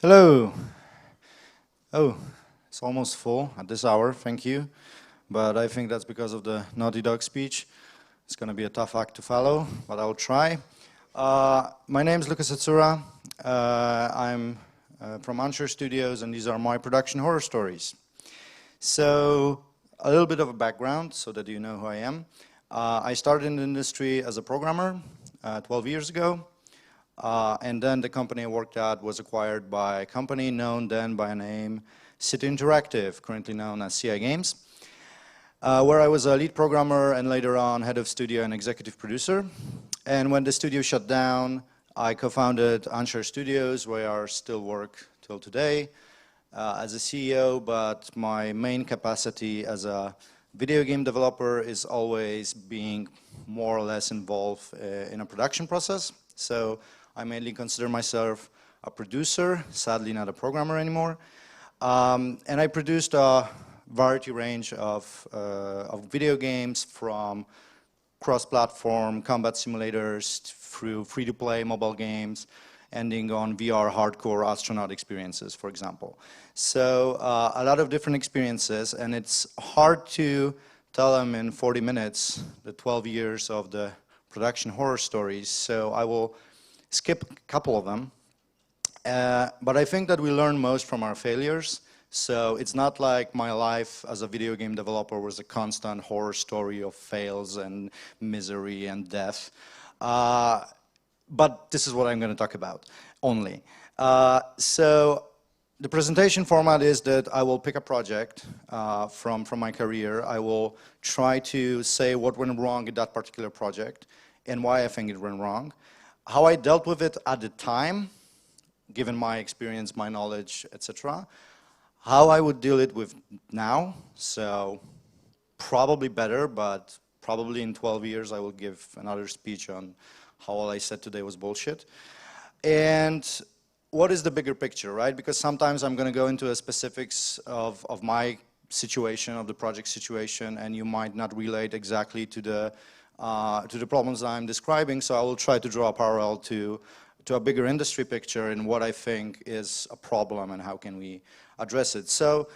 Hello. Oh, it's almost full at this hour, thank you. But I think that's because of the Naughty Dog speech. It's going to be a tough act to follow, but I'll try. My name is Lukasz Hacura. I'm from Anshar Studios, and these are my production horror stories. So, a little bit of a background so that you know who I am. I started in the industry as a programmer 12 years ago. And then the company I worked at was acquired by a company known then by a name City Interactive, currently known as CI Games, where I was a lead programmer and later on head of studio and executive producer. And when the studio shut down, I co-founded Anshar Studios, where I still work till today as a CEO, but my main capacity as a video game developer is always being more or less involved in a production process. So I mainly consider myself a producer, sadly not a programmer anymore. And I produced a variety range of video games from cross-platform combat simulators through free-to-play mobile games, ending on VR hardcore astronaut experiences, for example. So a lot of different experiences, and it's hard to tell them in 40 minutes, the 12 years of the production horror stories, so I will skip a couple of them. But I think that we learn most from our failures. So it's not like my life as a video game developer was a constant horror story of fails and misery and death. But this is what I'm going to talk about only. So the presentation format is that I will pick a project from my career. I will try to say what went wrong in that particular project and why I think it went wrong, how I dealt with it at the time, given my experience, my knowledge, etc. How I would deal it with now, so probably better, but probably in 12 years I will give another speech on how all I said today was bullshit. And what is the bigger picture, right? Because sometimes I'm going to go into the specifics of my situation, of the project situation, and you might not relate exactly to the problems that I'm describing, so I will try to draw a parallel to a bigger industry picture and what I think is a problem and how can we address it. So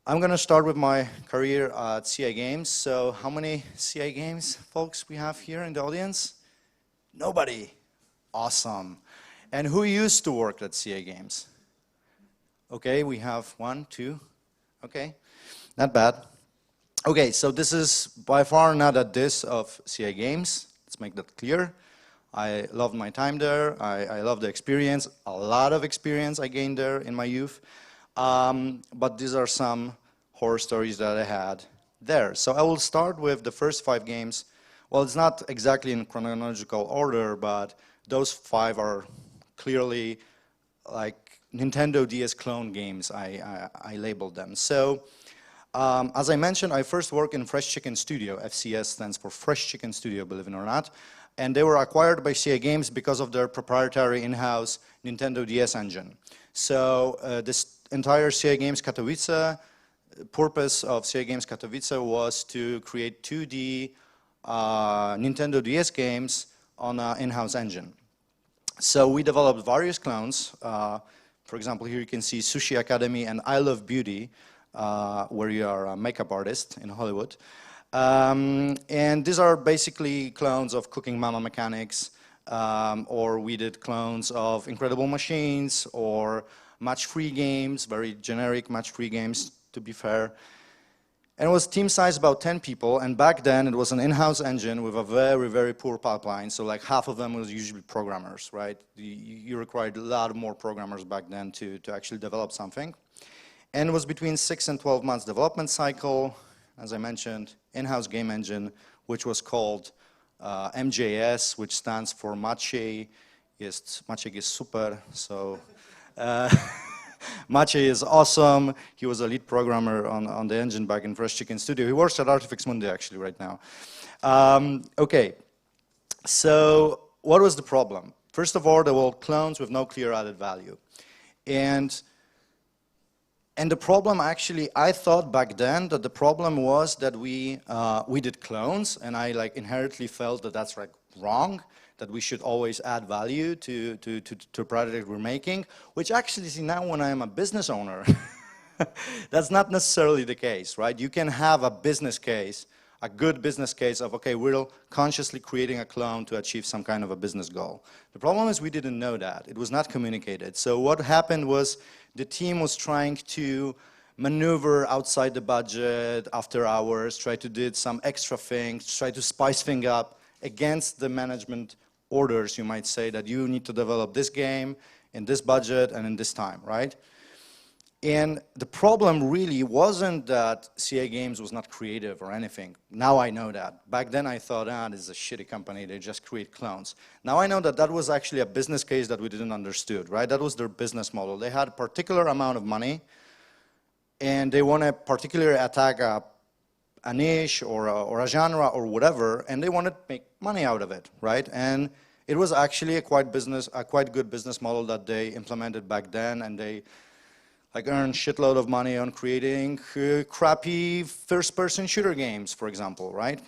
I'm going to start with my career at CI Games. So how many CI Games folks we have here in the audience? Nobody. Awesome. And who used to work at CI Games? Okay, we have 1, 2. Okay, not bad. Okay, so this is by far not a diss of CI Games. Let's make that clear. I loved my time there. I love the experience. A lot of experience I gained there in my youth. But these are some horror stories that I had there. So I will start with the first 5 games. Well, it's not exactly in chronological order, but those 5 are clearly like Nintendo DS clone games. I labeled them. So as I mentioned, I first worked in Fresh Chicken Studio. FCS stands for Fresh Chicken Studio, believe it or not. And they were acquired by CI Games because of their proprietary in-house Nintendo DS engine. So this entire CI Games Katowice, purpose of CI Games Katowice was to create 2D Nintendo DS games on an in-house engine. So we developed various clones. For example, here you can see Sushi Academy and I Love Beauty, where you are a makeup artist in Hollywood. And these are basically clones of Cooking Mama mechanics, or we did clones of Incredible Machines, or match-free games, very generic match-free games, to be fair. And it was team size about 10 people, and back then it was an in-house engine with a very, very poor pipeline, so like half of them was usually programmers, right? You required a lot more programmers back then to actually develop something. And it was between 6 and 12 months development cycle, as I mentioned, in-house game engine, which was called MJS, which stands for Maciej jest super, so Maciej is awesome. He was a lead programmer on the engine back in Fresh Chicken Studio. He works at Artifex Mundi actually right now. Okay, so what was the problem? First of all, there were clones with no clear added value. And the problem actually, I thought back then that the problem was that we did clones, and I like inherently felt that that's wrong, that we should always add value to a project we're making, which actually, see, now when I am a business owner, that's not necessarily the case, right? You can have a business case, a good business case of, okay, we're consciously creating a clone to achieve some kind of a business goal. The problem is we didn't know that. It was not communicated. So what happened was the team was trying to maneuver outside the budget after hours, try to do some extra things, try to spice things up against the management orders, you might say, that you need to develop this game in this budget and in this time, right? And the problem really wasn't that CA Games was not creative or anything. Now I know that. Back then I thought, this is a shitty company, they just create clones. Now I know that that was actually a business case that we didn't understood, right? That was their business model. They had a particular amount of money, and they want to particularly attack a niche or a genre or whatever, and they wanted to make money out of it, right? And it was actually a quite good business model that they implemented back then, and they earned shitload of money on creating crappy first-person shooter games, for example, right?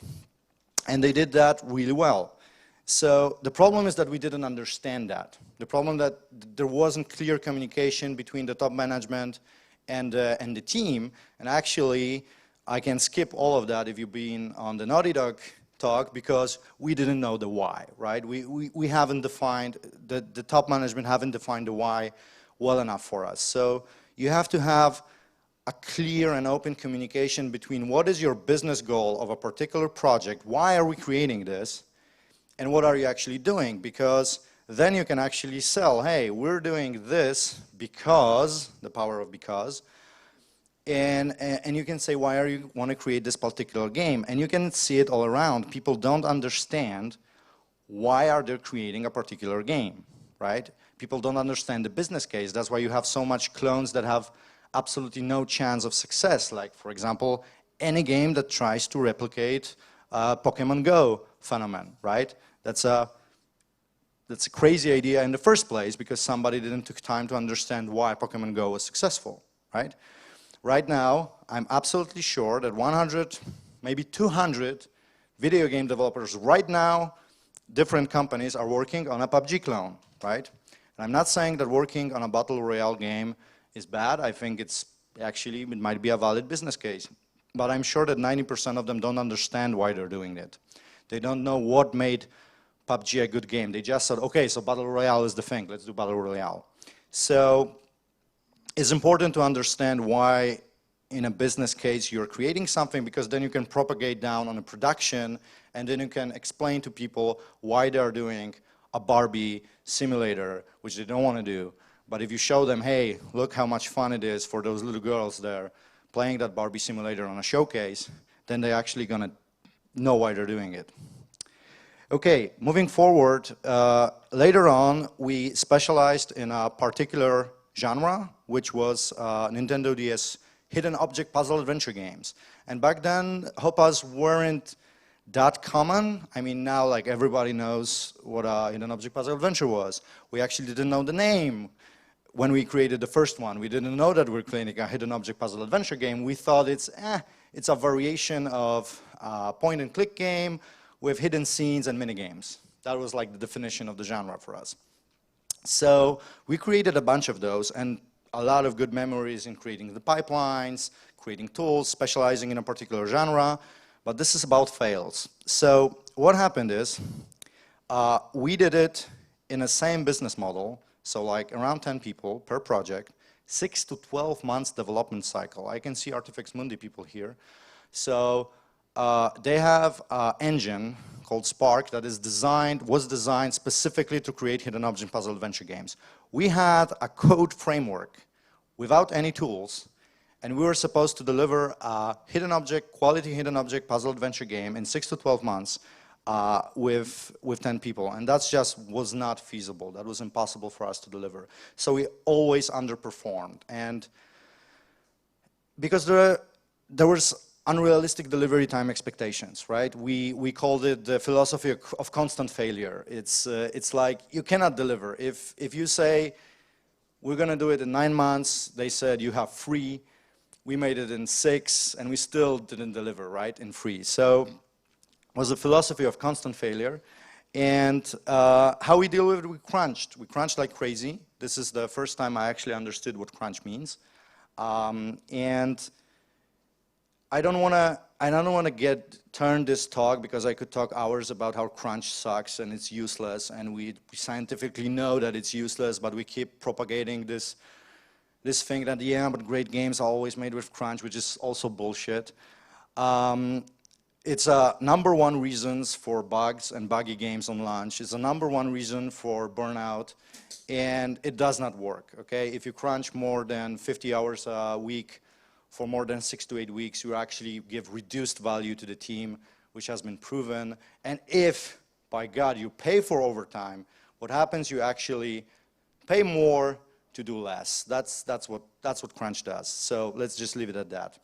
And they did that really well. So the problem is that we didn't understand that. The problem that there wasn't clear communication between the top management and the team, and actually I can skip all of that if you've been on the Naughty Dog talk, because we didn't know the why, right? We haven't defined, the top management haven't defined the why well enough for us. So you have to have a clear and open communication between what is your business goal of a particular project, why are we creating this, and what are you actually doing, because then you can actually sell, hey, we're doing this because, the power of because, and you can say, why are you want to create this particular game? And you can see it all around. People don't understand why are they creating a particular game, right? People don't understand the business case. That's why you have so much clones that have absolutely no chance of success. Like, for example, any game that tries to replicate Pokemon Go phenomenon, right? That's a crazy idea in the first place because somebody didn't take time to understand why Pokemon Go was successful, right? Right now, I'm absolutely sure that 100, maybe 200 video game developers right now, different companies are working on a PUBG clone, right? And I'm not saying that working on a battle royale game is bad. I think it's actually, it might be a valid business case. But I'm sure that 90% of them don't understand why they're doing it. They don't know what made PUBG a good game. They just said, okay, so battle royale is the thing. Let's do battle royale. So it's important to understand why in a business case you're creating something, because then you can propagate down on a production, and then you can explain to people why they're doing a Barbie simulator, which they don't want to do. But if you show them, hey, look how much fun it is for those little girls there playing that Barbie simulator on a showcase, then they're actually going to know why they're doing it. Okay, moving forward, later on, we specialized in a particular genre, which was Nintendo DS hidden object puzzle adventure games. And back then, HOPAs weren't that common. I mean, now like everybody knows what a hidden object puzzle adventure was. We actually didn't know the name when we created the first one. We didn't know that we were creating a hidden object puzzle adventure game. We thought it's a variation of a point and click game with hidden scenes and mini games. That was like the definition of the genre for us. So we created a bunch of those, and a lot of good memories in creating the pipelines, creating tools, specializing in a particular genre. But this is about fails. So what happened is we did it in the same business model, so like around 10 people per project, 6 to 12 months development cycle. I can see Artifex Mundi people here. So they have an engine called Spark that was designed specifically to create hidden object puzzle adventure games. We had a code framework without any tools, and we were supposed to deliver a quality hidden object puzzle adventure game in 6 to 12 months with 10 people. And that just was not feasible. That was impossible for us to deliver. So we always underperformed. And because there was unrealistic delivery time expectations, right? We called it the philosophy of constant failure. It's like you cannot deliver. If you say, we're going to do it in 9 months, they said you have 3. We made it in 6, and we still didn't deliver, right, in 3. So it was a philosophy of constant failure. And how we deal with it, we crunched. We crunched like crazy. This is the first time I actually understood what crunch means. And I don't want to turn this talk, because I could talk hours about how crunch sucks and it's useless, and we scientifically know that it's useless, but we keep propagating this thing that, yeah, but great games are always made with crunch, which is also bullshit. It's a #1 reasons for bugs and buggy games on launch. It's a #1 reason for burnout, and it does not work, okay? If you crunch more than 50 hours a week for more than 6 to 8 weeks, you actually give reduced value to the team, which has been proven. And if, by God, you pay for overtime, what happens, you actually pay more to do less. That's what crunch does. So let's just leave it at that.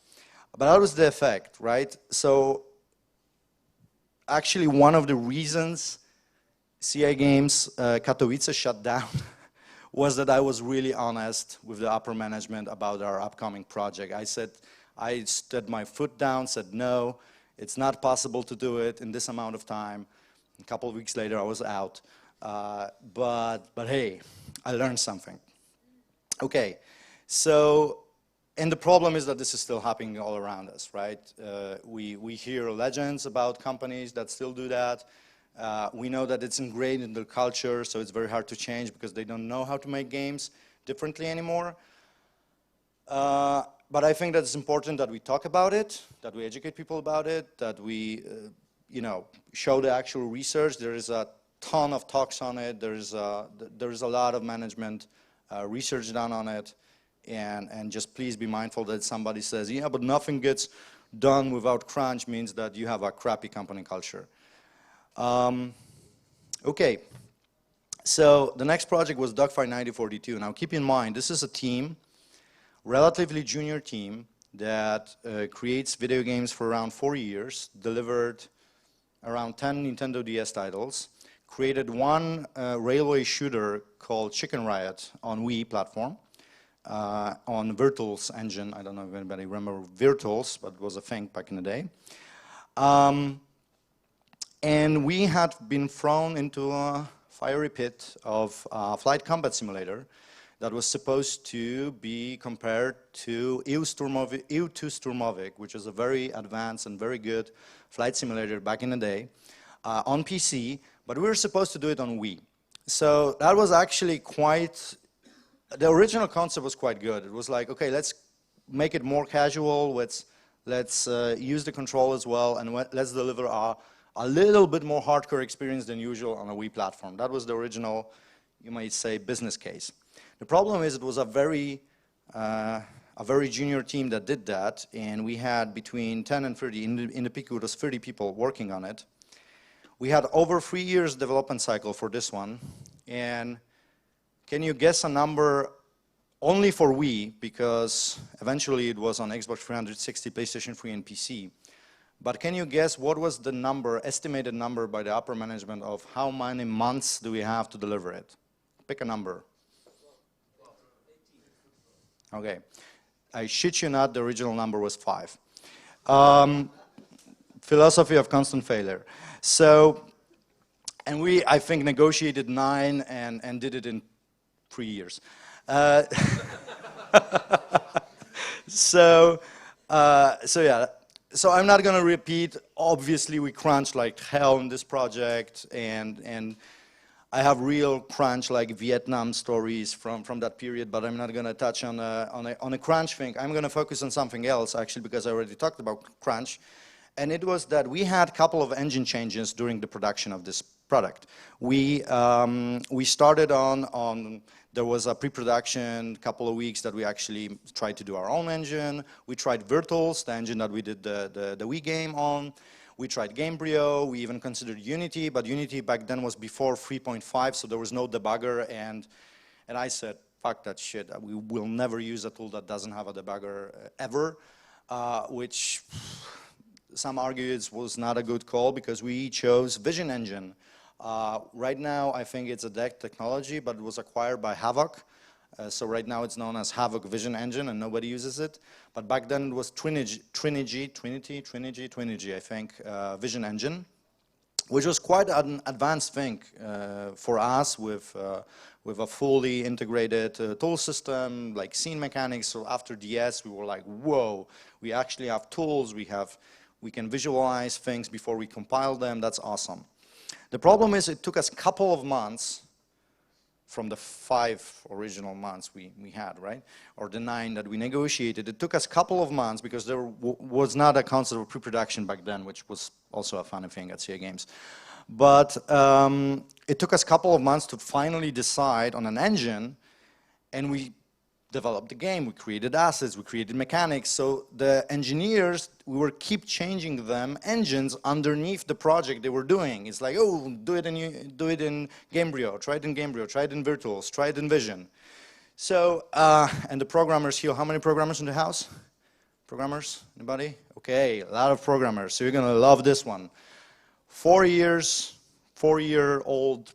But that was the effect, right? So actually, one of the reasons CI Games Katowice shut down was that I was really honest with the upper management about our upcoming project. I stood my foot down, said no, it's not possible to do it in this amount of time. A couple of weeks later, I was out. But hey, I learned something. Okay, so, and the problem is that this is still happening all around us, right? We hear legends about companies that still do that. We know that it's ingrained in their culture, so it's very hard to change because they don't know how to make games differently anymore. But I think that it's important that we talk about it, that we educate people about it, that we, show the actual research. There is a ton of talks on it. There is a lot of management research done on it, and just please be mindful that somebody says, yeah, but nothing gets done without crunch means that you have a crappy company culture. Okay, so the next project was Dogfight 9042. Now keep in mind, this is a team, relatively junior team, that creates video games for around 4 years, delivered around 10 Nintendo DS titles, created one railway shooter called Chicken Riot on Wii platform, on Virtual's engine. I don't know if anybody remember Virtual's, but it was a thing back in the day. And we had been thrown into a fiery pit of a flight combat simulator that was supposed to be compared to EU2 Sturmovik, which is a very advanced and very good flight simulator back in the day, on PC, but we were supposed to do it on Wii. So that was actually the original concept was quite good. It was like, okay, let's make it more casual, let's use the control as well, and let's deliver a little bit more hardcore experience than usual on a Wii platform. That was the original, you might say, business case. The problem is it was a very junior team that did that, and we had between 10 and 30, in the peak it was 30 people working on it. We had over 3 years development cycle for this one, and can you guess a number only for Wii, because eventually it was on Xbox 360, PlayStation 3, and PC. But can you guess what was the number, estimated number by the upper management of how many months do we have to deliver it? Pick a number. Okay. I shit you not, the original number was 5. Philosophy of constant failure. So, and we, I think, negotiated 9 and did it in 3 years. So yeah. So I'm not going to repeat. Obviously, we crunched like hell in this project, and I have real crunch like Vietnam stories from that period. But I'm not going to touch on a crunch thing. I'm going to focus on something else actually, because I already talked about crunch, and it was that we had a couple of engine changes during the production of this product. We started on. There was a pre-production couple of weeks that we actually tried to do our own engine. We tried Virtuals, the engine that we did the Wii game on. We tried Gamebryo. We even considered Unity, but Unity back then was before 3.5, so there was no debugger. And I said, fuck that shit. We will never use a tool that doesn't have a debugger ever, which some argue it was not a good call because we chose Vision Engine. Right now, I think it's a DEC technology, but it was acquired by Havoc. So right now it's known as Havoc Vision Engine, and nobody uses it. But back then it was Trinity, I think, Vision Engine. which was quite an advanced thing for us with a fully integrated tool system, like scene mechanics. So after DS, we were like, whoa, we actually have tools, we can visualize things before we compile them, that's awesome. The problem is it took us a couple of months from the 5 original months we had, right? Or the 9 that we negotiated. It took us a couple of months because there was not a concept of pre-production back then, which was also a funny thing at CA Games. But it took us a couple of months to finally decide on an engine, and we developed the game, we created assets, we created mechanics. So the engineers, we were keep changing them engines underneath the project they were doing. It's like, oh, do it in Gamebryo, try it in Gamebryo, try it in Virtuals, try it in Vision. So, and the programmers here, how many programmers in the house? Programmers, anybody? Okay, a lot of programmers, so you're gonna love this one. 4-year-old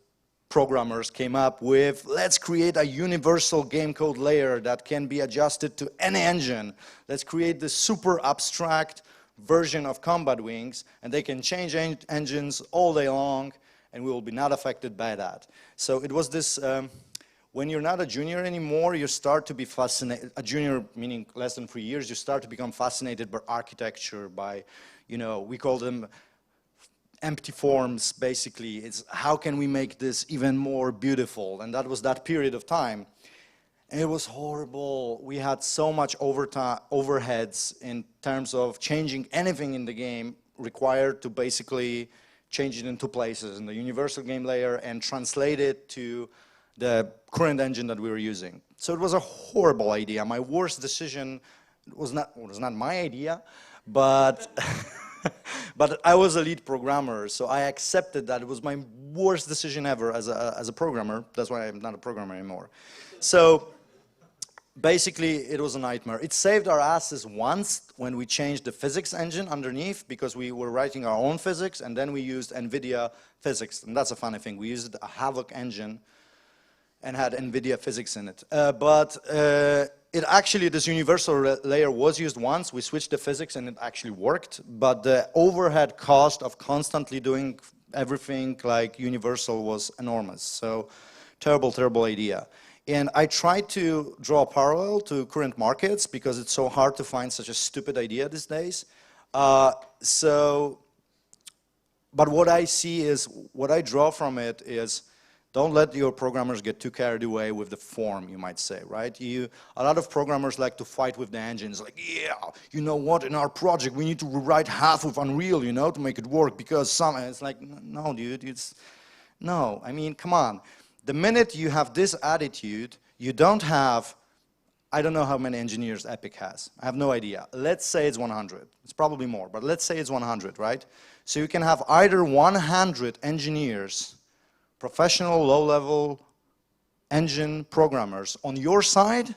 programmers came up with, let's create a universal game code layer that can be adjusted to any engine. Let's create this super abstract version of Combat Wings, and they can change engines all day long, and we will be not affected by that. So it was this, when you're not a junior anymore, you start to be fascinated, a junior meaning less than 3 years, you start to become fascinated by architecture, by, you know, we call them empty forms, basically. It's how can we make this even more beautiful? And that was that period of time. And it was horrible. We had so much overheads in terms of changing anything in the game required to basically change it in 2 places, in the universal game layer and translate it to the current engine that we were using. So it was a horrible idea. My worst decision was not my idea, but but I was a lead programmer, so I accepted that it was my worst decision ever as a programmer. That's why I'm not a programmer anymore. So basically, it was a nightmare. It saved our asses once when we changed the physics engine underneath, because we were writing our own physics, and then we used NVIDIA physics. And that's a funny thing. We used a Havoc engine and had NVIDIA physics in it. It actually, this universal layer was used once. We switched the physics and it actually worked, but the overhead cost of constantly doing everything like universal was enormous. So terrible, terrible idea. And I tried to draw a parallel to current markets because it's so hard to find such a stupid idea these days. But what I see is, what I draw from it is, don't let your programmers get too carried away with the form, you might say, right? A lot of programmers like to fight with the engines, like, yeah, you know what, in our project we need to rewrite half of Unreal, you know, to make it work, because some, and it's like, no, dude, no, I mean, come on. The minute you have this attitude, you don't have, I don't know how many engineers Epic has. I have no idea. Let's say it's 100. It's probably more, but let's say it's 100, right? So you can have either 100 engineers, professional, low-level engine programmers on your side,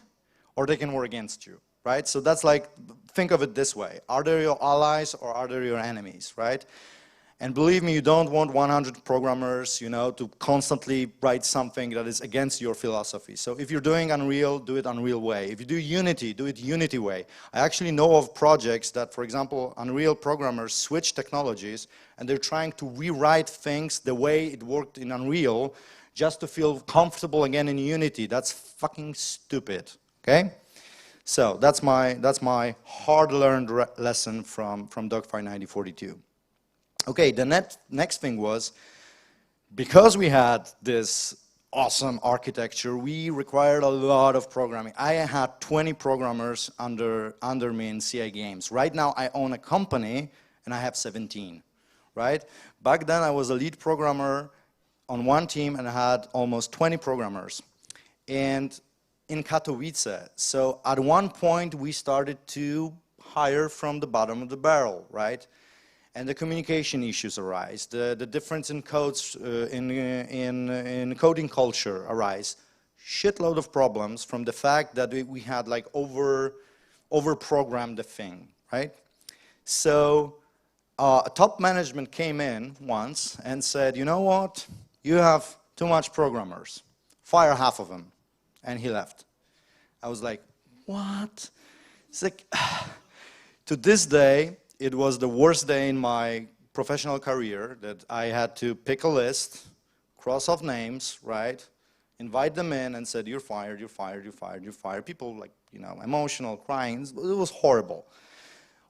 or they can work against you, right? So that's like, think of it this way. Are they your allies or are they your enemies, right? And believe me, you don't want 100 programmers, you know, to constantly write something that is against your philosophy. So if you're doing Unreal, do it Unreal way. If you do Unity, do it Unity way. I actually know of projects that, for example, Unreal programmers switch technologies and they're trying to rewrite things the way it worked in Unreal just to feel comfortable again in Unity. That's fucking stupid, okay? So that's my hard-learned lesson from Dogfight 9042. Okay, the next thing was, because we had this awesome architecture, we required a lot of programming. I had 20 programmers under me in CI Games. Right now, I own a company, and I have 17, right? Back then, I was a lead programmer on one team, and I had almost 20 programmers. And in Katowice, so at one point, we started to hire from the bottom of the barrel, right? And the communication issues arise, the difference in codes, in coding culture arise. Shitload of problems from the fact that we had like over-programmed the thing, right? So top management came in once and said, you know what, you have too much programmers, fire half of them. And he left. I was like, what? It's like, to this day, it was the worst day in my professional career that I had to pick a list, cross off names, right? Invite them in and said, you're fired, you're fired, you're fired, you're fired. People like, you know, emotional, crying. It was horrible.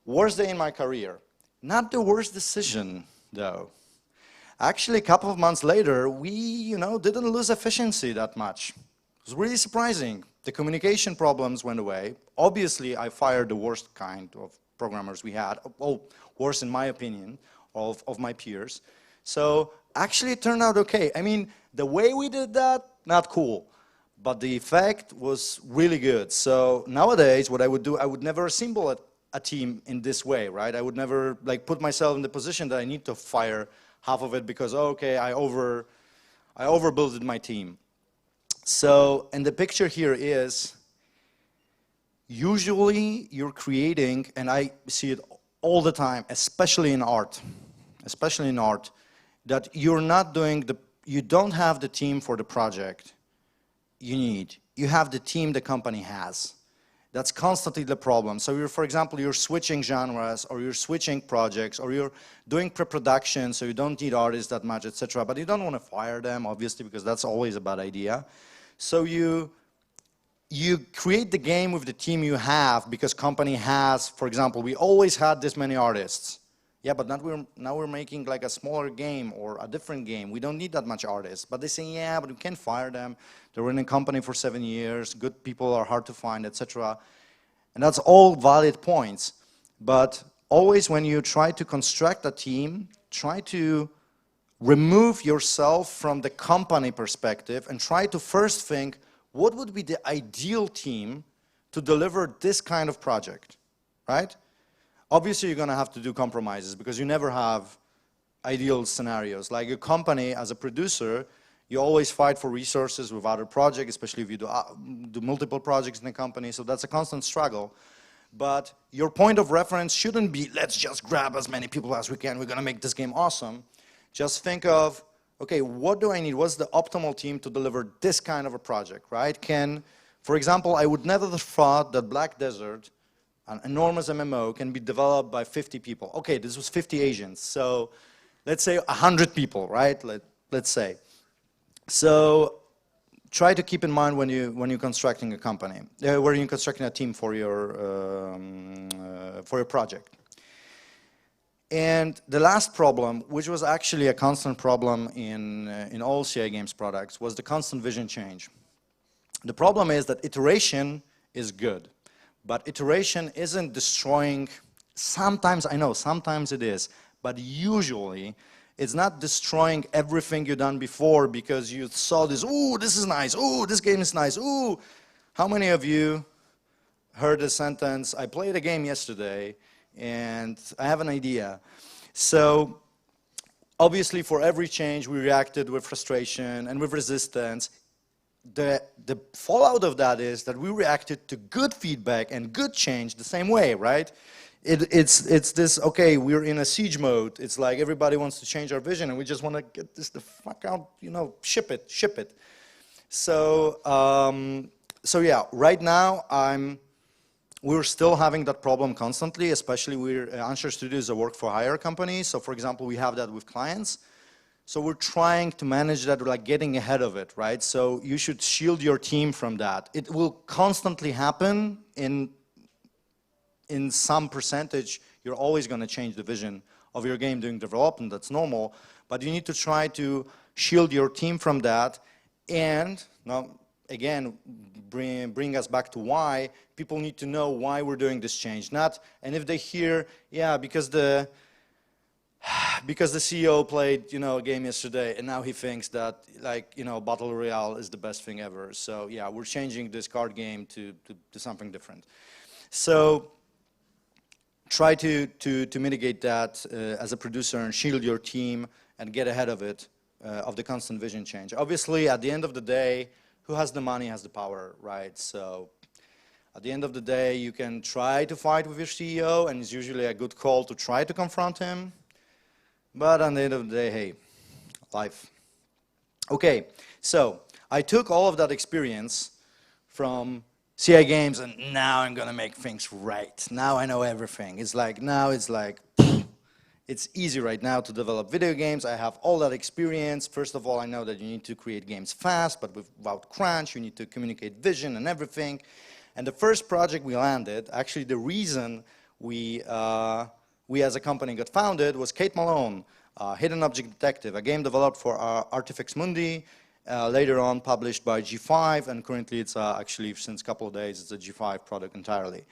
Worst day in my career. Not the worst decision, though. Actually, a couple of months later, we, you know, didn't lose efficiency that much. It was really surprising. The communication problems went away. Obviously, I fired the worst kind of programmers we had, well, worse in my opinion, of my peers. So actually, it turned out okay. I mean, the way we did that, not cool. But the effect was really good. So nowadays, what I would do, I would never assemble a team in this way, right? I would never like put myself in the position that I need to fire half of it because, oh, okay, I overbuilt my team. So, and the picture here is, usually you're creating, and I see it all the time, especially in art, that you're not doing you don't have the team for the project you need. You have the team the company has. That's constantly the problem. So you're, for example, you're switching genres, or you're switching projects, or you're doing pre-production, so you don't need artists that much, etc. But you don't want to fire them, obviously, because that's always a bad idea. So you create the game with the team you have, because company has, for example, we always had this many artists. Yeah, but now we're making like a smaller game or a different game. We don't need that much artists. But they say, yeah, but we can't fire them. They were in a company for 7 years. Good people are hard to find, etc. And that's all valid points. But always when you try to construct a team, try to remove yourself from the company perspective and try to first think, what would be the ideal team to deliver this kind of project, right? Obviously, you're going to have to do compromises because you never have ideal scenarios. Like a company, as a producer, you always fight for resources with other projects, especially if you do multiple projects in the company. So that's a constant struggle. But your point of reference shouldn't be, let's just grab as many people as we can. We're going to make this game awesome. Just think of, okay, what do I need? What's the optimal team to deliver this kind of a project, right? For example, I would never have thought that Black Desert, an enormous MMO, can be developed by 50 people. Okay, this was 50 Asians, so let's say 100 people, right? Let's say. So try to keep in mind when you're constructing a company, when you're constructing a team for your project. And the last problem, which was actually a constant problem in all CI Games products, was the constant vision change. The problem is that iteration is good. But iteration isn't destroying, sometimes, I know, sometimes it is, but usually it's not destroying everything you've done before because you saw this, ooh, this is nice, ooh, this game is nice, ooh. How many of you heard the sentence, I played a game yesterday and I have an idea. So obviously for every change we reacted with frustration and with resistance. The fallout of that is that we reacted to good feedback and good change the same way, right? It's this, okay, we're in a siege mode. It's like everybody wants to change our vision and we just want to get this the fuck out, you know, ship it. So, so yeah, right now we're still having that problem constantly, especially Anshar Studios is a work-for-hire company. So for example, we have that with clients. So we're trying to manage that, like getting ahead of it, right? So you should shield your team from that. It will constantly happen in some percentage. You're always going to change the vision of your game during development. That's normal. But you need to try to shield your team from that. And now, again, bring us back to why. People need to know why we're doing this change. And if they hear, yeah, because the CEO played, you know, a game yesterday and now he thinks that, like, you know, Battle Royale is the best thing ever. So yeah, we're changing this card game to something different. So try to mitigate that as a producer and shield your team and get ahead of it, of the constant vision change. Obviously, at the end of the day, who has the money has the power, right? So at the end of the day, you can try to fight with your CEO, and it's usually a good call to try to confront him. But at the end of the day, hey, life. Okay, so I took all of that experience from CI Games and now I'm gonna make things right. Now I know everything. It's like, now it's like, it's easy right now to develop video games. I have all that experience. First of all, I know that you need to create games fast, but without crunch. You need to communicate vision and everything. And the first project we landed, actually the reason we as a company got founded was Kate Malone, Hidden Object Detective, a game developed for Artifex Mundi, later on published by G5, and currently it's actually since a couple of days it's a G5 product entirely.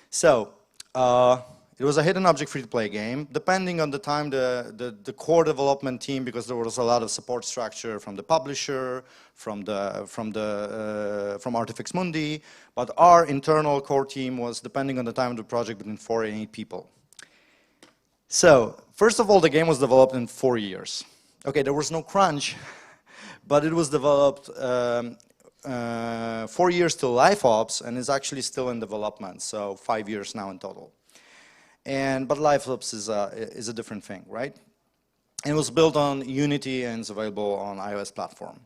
So it was a hidden object free-to-play game. Depending on the time, the core development team, because there was a lot of support structure from the publisher, from Artifex Mundi, but our internal core team was, depending on the time of the project, between 4 and 8 people. So first of all, the game was developed in 4 years. Okay, there was no crunch, but it was developed 4 years till live ops, and is actually still in development. So 5 years now in total. But LiveOps is a different thing, right? And it was built on Unity and is available on iOS platform.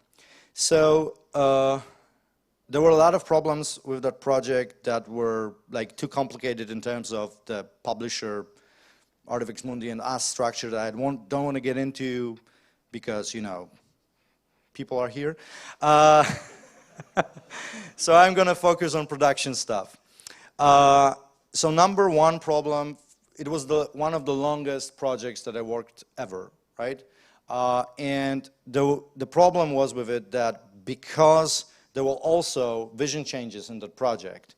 So there were a lot of problems with that project that were like too complicated in terms of the publisher, Artifex Mundi, and us structure that I don't want to get into because, you know, people are here. So I'm going to focus on production stuff. So number one problem, it was one of the longest projects that I worked ever, right? And the problem was with it that because there were also vision changes in that project,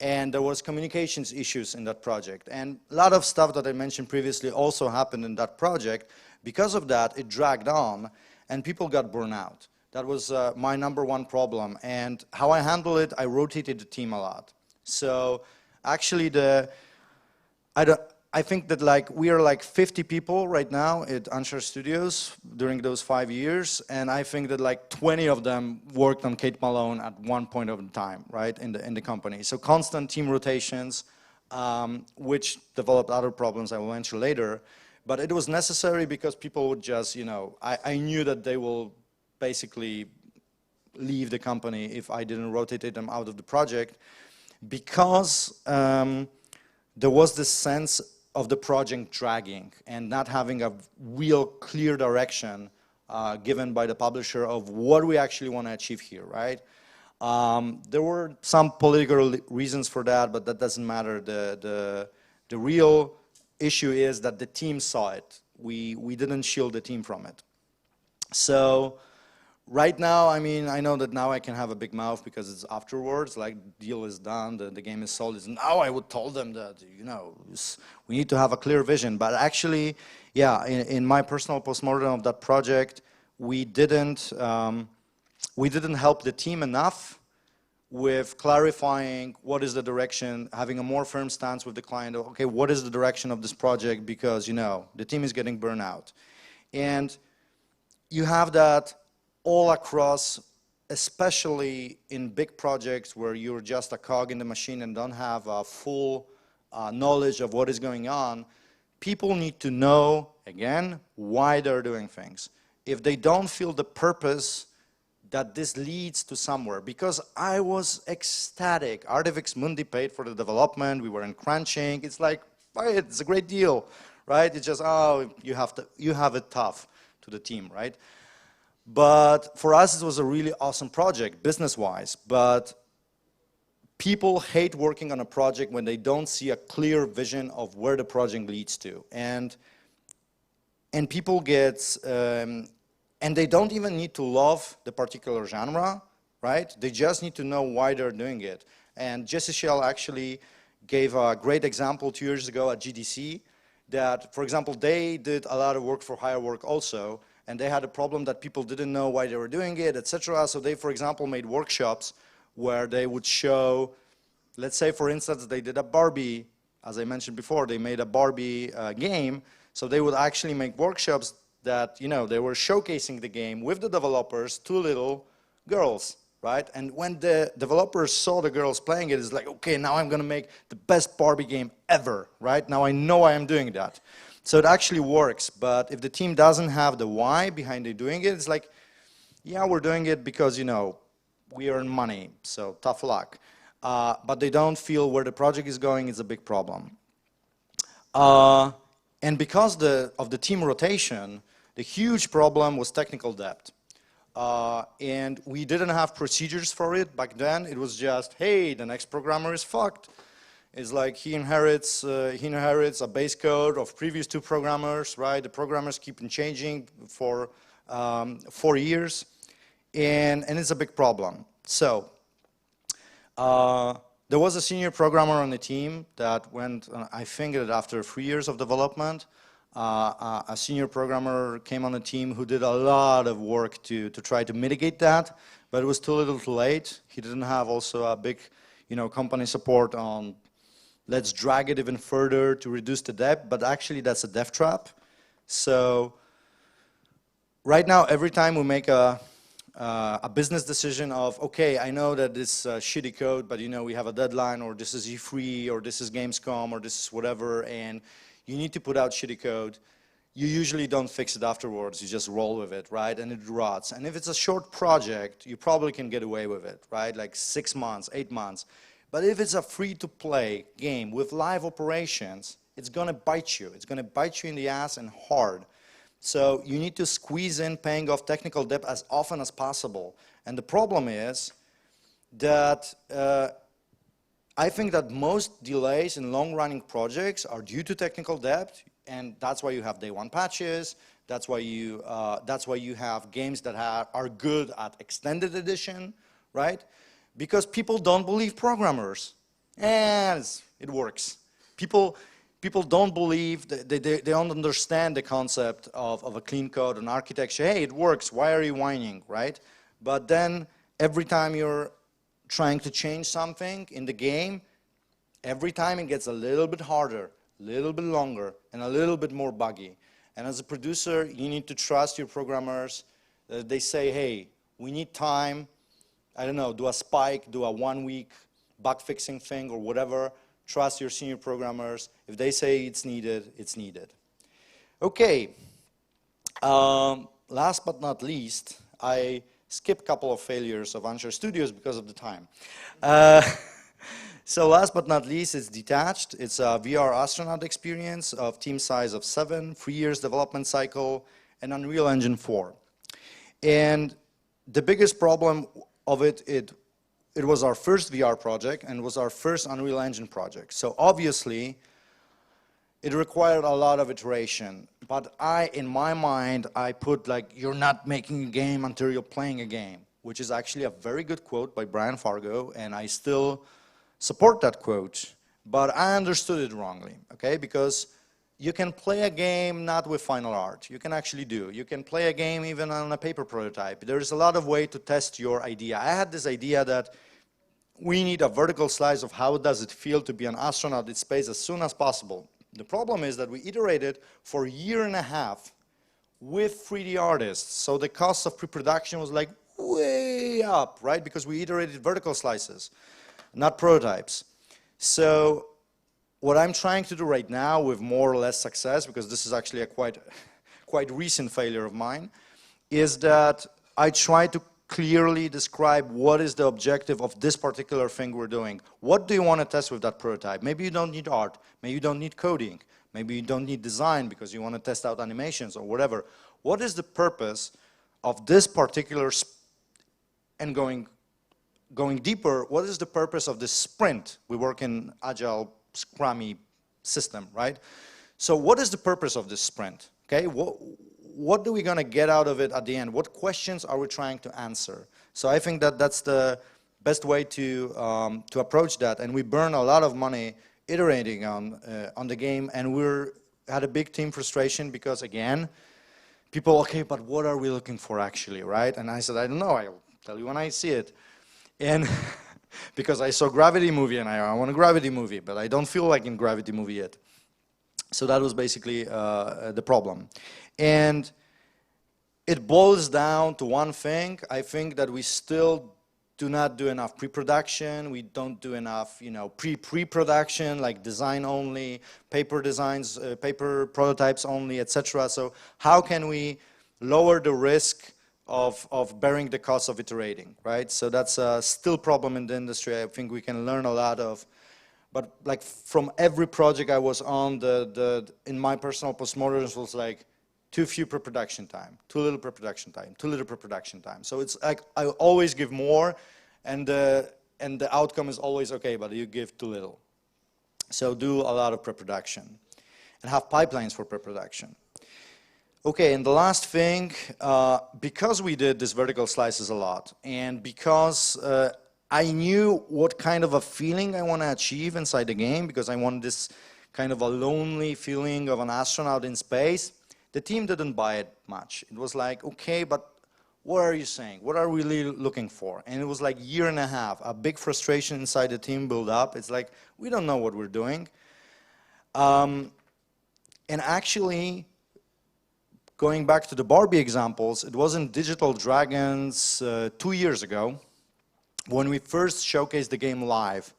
and there was communications issues in that project, and a lot of stuff that I mentioned previously also happened in that project. Because of that, it dragged on, and people got burned out. That was my number one problem. And how I handled it, I rotated the team a lot. So actually, I think that like we are like 50 people right now at Anshar Studios during those 5 years, and I think that like 20 of them worked on Kate Malone at one point of time, right, in the company. So constant team rotations, which developed other problems I will mention later, but it was necessary because people would just, you know, I knew that they will basically leave the company if I didn't rotate them out of the project, because there was this sense of the project dragging and not having a real clear direction given by the publisher of what we actually want to achieve here, right? There were some political reasons for that, but that doesn't matter. The real issue is that the team saw it. We didn't shield the team from it. So right now, I mean, I know that now I can have a big mouth because it's afterwards, like deal is done, the game is sold. Now I would tell them that, you know, we need to have a clear vision. But actually, yeah, in my personal postmortem of that project, we didn't help the team enough with clarifying what is the direction, having a more firm stance with the client. Okay, what is the direction of this project? Because, you know, the team is getting burned out. And you have that all across, especially in big projects where you're just a cog in the machine and don't have a full knowledge of what is going on. People need to know, again, why they're doing things. If they don't feel the purpose that this leads to somewhere, because I was ecstatic. Artifex Mundi paid for the development, we were in crunching. It's like, it's a great deal, right? It's just, oh, you have it tough to the team, right? But for us, it was a really awesome project, business-wise. But people hate working on a project when they don't see a clear vision of where the project leads to. And people get, and they don't even need to love the particular genre, right? They just need to know why they're doing it. And Jesse Shell actually gave a great example 2 years ago at GDC that, for example, they did a lot of work for hire work also, and they had a problem that people didn't know why they were doing it, etc. So they, for example, made workshops where they would show, let's say, for instance, they did a Barbie, as I mentioned before, they made a Barbie game. So they would actually make workshops that, you know, they were showcasing the game with the developers, 2 little girls, right? And when the developers saw the girls playing it, it's like, okay, now I'm going to make the best Barbie game ever, right? Now I know I am doing that. So it actually works, but if the team doesn't have the why behind it doing it, it's like, yeah, we're doing it because, you know, we earn money, so tough luck. But they don't feel where the project is going is a big problem. And because of the team rotation, the huge problem was technical debt. And we didn't have procedures for it back then. It was just, hey, the next programmer is fucked. It's like he inherits a base code of previous two programmers, right? The programmers keep on changing for 4 years, and it's a big problem. So there was a senior programmer on the team that went, I think that after 3 years of development, a senior programmer came on the team who did a lot of work to try to mitigate that, but it was too little too late. He didn't have also a big, company support on let's drag it even further to reduce the debt, but actually that's a dev trap. So right now, every time we make a business decision of, okay, I know that this shitty code, but we have a deadline, or this is E3, or this is Gamescom, or this is whatever, and you need to put out shitty code, you usually don't fix it afterwards, you just roll with it, right, and it rots. And if it's a short project, you probably can get away with it, right, like 6 months, 8 months. But if it's a free-to-play game with live operations, it's gonna bite you. It's gonna bite you in the ass and hard. So you need to squeeze in paying off technical debt as often as possible. And the problem is that I think that most delays in long-running projects are due to technical debt, and that's why you have day one patches. That's why you have games that are good at extended edition, right? Because people don't believe programmers, and it works. People don't believe, they don't understand the concept of a clean code, an architecture. Hey, it works, why are you whining, right? But then every time you're trying to change something in the game, every time it gets a little bit harder, a little bit longer, and a little bit more buggy. And as a producer, you need to trust your programmers. They say, hey, we need time, I don't know, do a spike, do a 1 week bug fixing thing or whatever. Trust your senior programmers. If they say it's needed, it's needed. Okay, last but not least, I skipped a couple of failures of Anshar Studios because of the time. So last but not least, it's Detached. It's a VR astronaut experience of team size of 7, 3 years development cycle, and Unreal Engine 4. And the biggest problem of it was our first VR project and was our first Unreal Engine project. So obviously, it required a lot of iteration. But in my mind, I put like, you're not making a game until you're playing a game, which is actually a very good quote by Brian Fargo, and I still support that quote, but I understood it wrongly, okay? Because you can play a game not with final art. You can actually do. You can play a game even on a paper prototype. There's a lot of way to test your idea. I had this idea that we need a vertical slice of how does it feel to be an astronaut in space as soon as possible. The problem is that we iterated for a year and a half with 3D artists. So the cost of pre-production was like way up, right? Because we iterated vertical slices, not prototypes. So what I'm trying to do right now with more or less success, because this is actually a quite recent failure of mine, is that I try to clearly describe what is the objective of this particular thing we're doing. What do you want to test with that prototype? Maybe you don't need art, maybe you don't need coding, maybe you don't need design because you want to test out animations or whatever. What is the purpose of this particular, and going deeper, what is the purpose of this sprint? We work in agile, scrummy system, right? So what is the purpose of this sprint? Okay, what are we going to get out of it at the end? What questions are we trying to answer? So I think that that's the best way to approach that. And we burn a lot of money iterating on the game, and had a big team frustration because, again, people, okay, but what are we looking for actually, right? And I said, I don't know, I'll tell you when I see it. And because I saw Gravity movie and I want a Gravity movie, but I don't feel like in Gravity movie yet. So that was basically the problem. And it boils down to one thing. I think that we still do not do enough pre-production. We don't do enough, pre-production, like design only, paper designs, paper prototypes only, etc. So how can we lower the risk of bearing the cost of iterating, right? So that's still a problem in the industry. I think we can learn a lot of But like from every project I was on, in my personal postmortems was like too few pre-production time, too little pre-production time, too little pre-production time. So it's like I always give more, and the outcome is always okay, but you give too little. So do a lot of pre-production and have pipelines for pre-production. Okay, and the last thing, because we did this vertical slices a lot, and because I knew what kind of a feeling I want to achieve inside the game, because I want this kind of a lonely feeling of an astronaut in space, the team didn't buy it much. It was like, okay, but what are you saying? What are we really looking for? And it was like a year and a half, a big frustration inside the team built up. It's like, we don't know what we're doing. And actually, going back to the Barbie examples, it was in Digital Dragons 2 years ago when we first showcased the game live,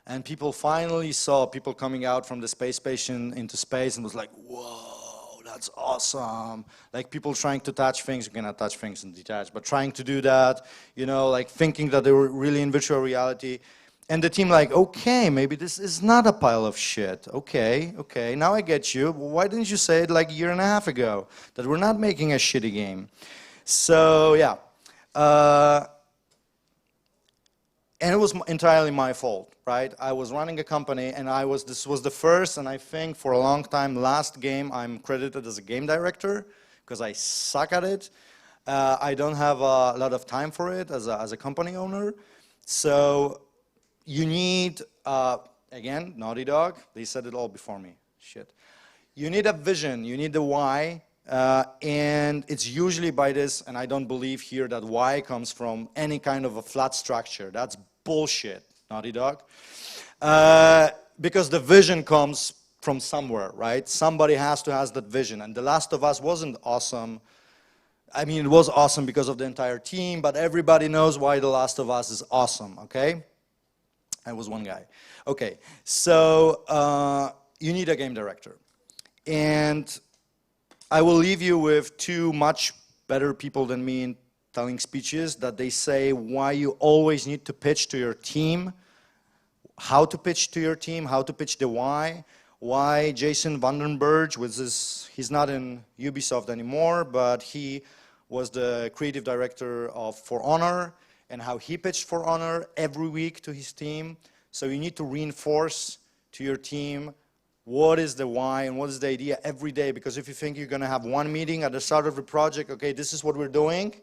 and people finally saw people coming out from the space station into space and was like, whoa, that's awesome. Like people trying to touch things, you cannot touch things and detach, but trying to do that, you know, like thinking that they were really in virtual reality. And the team like, okay, maybe this is not a pile of shit. Okay, okay, now I get you. Why didn't you say it like a year and a half ago, that we're not making a shitty game? So, yeah. And it was entirely my fault, right? I was running a company, and this was the first, and I think for a long time, last game I'm credited as a game director, because I suck at it. I don't have a lot of time for it as a company owner. So, you need, again, Naughty Dog, they said it all before me, shit. You need a vision, you need the why, and it's usually by this, and I don't believe here that why comes from any kind of a flat structure. That's bullshit, Naughty Dog. Because the vision comes from somewhere, right? Somebody has to have that vision, and The Last of Us wasn't awesome. I mean, it was awesome because of the entire team, but everybody knows why The Last of Us is awesome, okay? I was one guy. Okay, so you need a game director. And I will leave you with two much better people than me in telling speeches that they say why you always need to pitch to your team, how to pitch to your team, how to pitch the why Jason Vandenberg, he's not in Ubisoft anymore, but he was the creative director of For Honor, and how he pitched For Honor every week to his team. So you need to reinforce to your team what is the why and what is the idea every day, because if you think you're going to have one meeting at the start of the project, okay, this is what we're doing,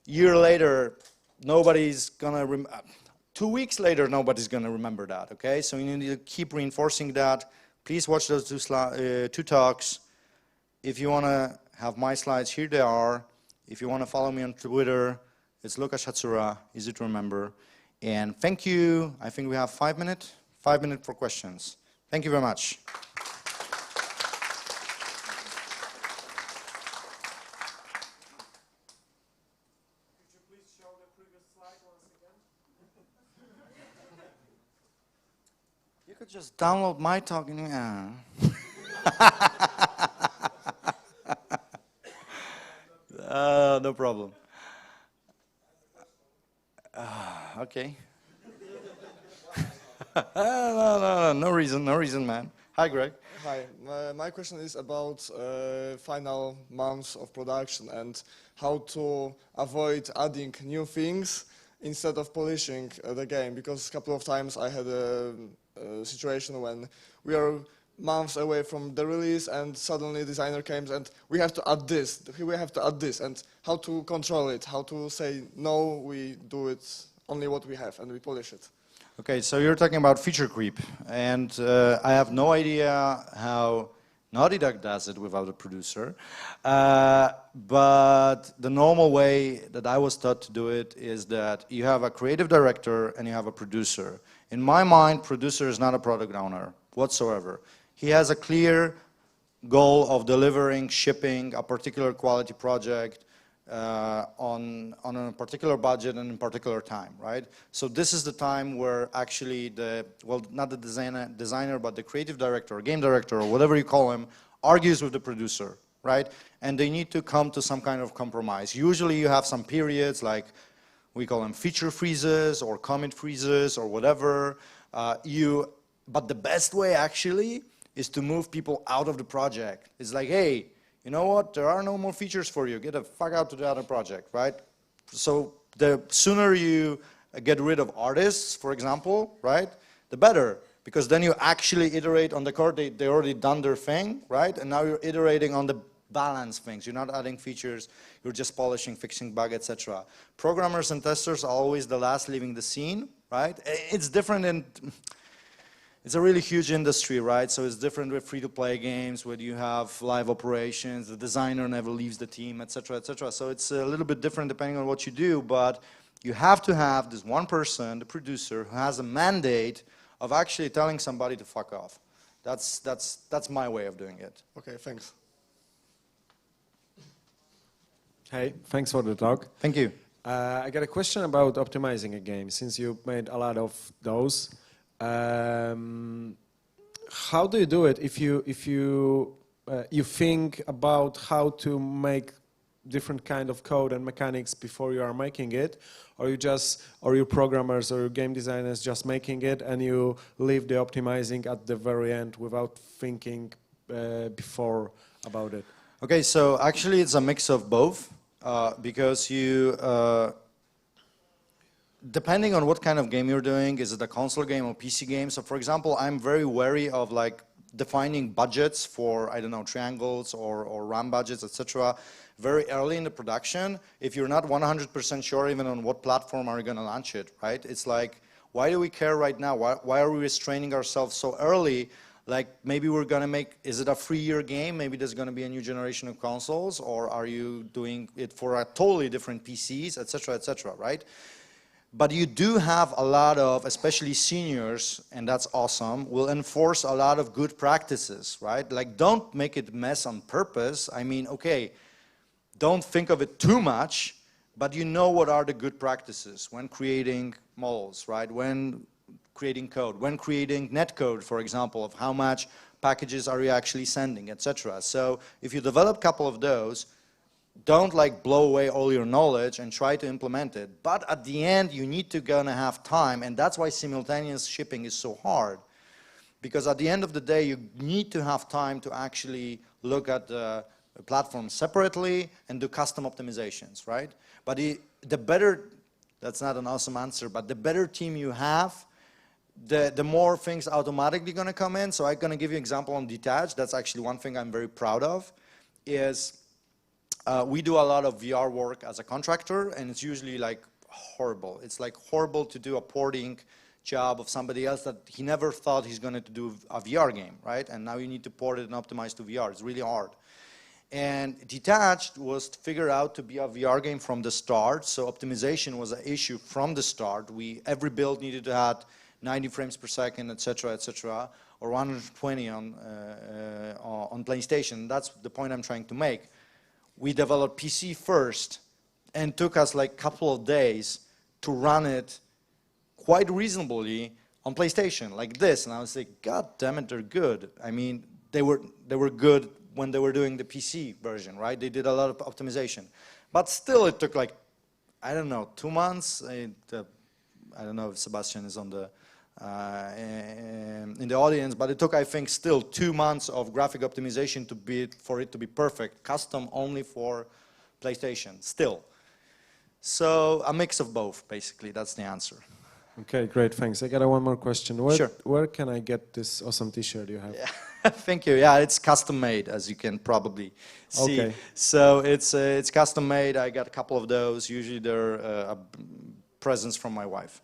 year later, nobody's going to 2 weeks later, nobody's going to remember that, okay? So you need to keep reinforcing that. Please watch those two talks. If you want to have my slides, here they are. If you want to follow me on Twitter, it's Lukasz Hacura, easy to remember. And thank you. I think we have 5 minutes. 5 minutes for questions. Thank you very much. Could you please show the previous slide once again? You could just download my talk and no problem. Okay. No reason, man. Hi, Greg. Hi, my question is about final months of production and how to avoid adding new things instead of polishing the game, because a couple of times I had a situation when we are months away from the release and suddenly designer comes and we have to add this, and how to control it, how to say no, we do it only what we have and we polish it. Okay, so you're talking about feature creep, and I have no idea how Naughty Dog does it without a producer, but the normal way that I was taught to do it is that you have a creative director and you have a producer. In my mind, producer is not a product owner whatsoever. He has a clear goal of delivering, shipping a particular quality project on a particular budget and in particular time, right? So this is the time where actually not the designer, but the creative director or game director or whatever you call him argues with the producer, right? And they need to come to some kind of compromise. Usually you have some periods like we call them feature freezes or commit freezes or whatever. But the best way actually is to move people out of the project. It's like, hey, you know what? There are no more features for you. Get the fuck out to the other project, right? So the sooner you get rid of artists, for example, right, the better. Because then you actually iterate on the code. They already done their thing, right? And now you're iterating on the balance things. You're not adding features. You're just polishing, fixing bug, etc. Programmers and testers are always the last leaving the scene, right? It's different in... It's a really huge industry, right? So it's different with free-to-play games, where you have live operations, the designer never leaves the team, etc., etc. So it's a little bit different depending on what you do, but you have to have this one person, the producer, who has a mandate of actually telling somebody to fuck off. That's my way of doing it. Okay, thanks. Hey, thanks for the talk. Thank you. I got a question about optimizing a game, since you made a lot of those. How do you do it if you think about how to make different kind of code and mechanics before you are making it, or you programmers or game designers just making it and you leave the optimizing at the very end without thinking before about it? Okay, so actually it's a mix of both, because you depending on what kind of game you're doing, is it a console game or PC game? So for example, I'm very wary of like defining budgets for, I don't know, triangles or RAM budgets, etc. very early in the production. If you're not 100% sure even on what platform are you going to launch it, right? It's like, why do we care right now? Why are we restraining ourselves so early? Like maybe we're going to make, is it a 3-year game? Maybe there's going to be a new generation of consoles, or are you doing it for a totally different PCs, etc., right? But you do have a lot of, especially seniors, and that's awesome, will enforce a lot of good practices, right? Like, don't make it mess on purpose. I mean, okay, don't think of it too much, but you know what are the good practices when creating models, right? When creating code, when creating netcode, for example, of how much packages are you actually sending, etc. So if you develop a couple of those, don't like blow away all your knowledge and try to implement it. But at the end, you need to gonna have time, and that's why simultaneous shipping is so hard. Because at the end of the day, you need to have time to actually look at the platform separately and do custom optimizations, right? But the better, that's not an awesome answer, but the better team you have, the more things automatically gonna come in. So I'm gonna give you an example on Detached. That's actually one thing I'm very proud of, is we do a lot of VR work as a contractor, and it's usually like horrible. It's like horrible to do a porting job of somebody else that he never thought he's going to do a VR game, right? And now you need to port it and optimize to VR. It's really hard. And Detached was figured out to be a VR game from the start, so optimization was an issue from the start. Every build needed to have 90 frames per second, etc., or 120 on PlayStation. That's the point I'm trying to make. We developed PC first, and took us like a couple of days to run it quite reasonably on PlayStation, like this. And I was like, God damn it, they're good. I mean, they were good when they were doing the PC version, right? They did a lot of optimization. But still, it took like, I don't know, 2 months. I don't know if Sebastian is on the in the audience, but it took, I think, still 2 months of graphic optimization for it to be perfect, custom only for PlayStation, still. So a mix of both, basically, that's the answer. Okay, great, thanks. I got one more question. Sure. Where can I get this awesome t-shirt you have? Yeah. Thank you. Yeah, it's custom made, as you can probably see. Okay. So it's custom made. I got a couple of those. Usually they're presents from my wife.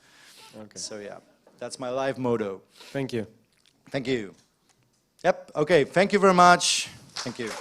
Okay. So yeah. That's my life motto. Thank you. Thank you. Yep, okay, thank you very much. Thank you.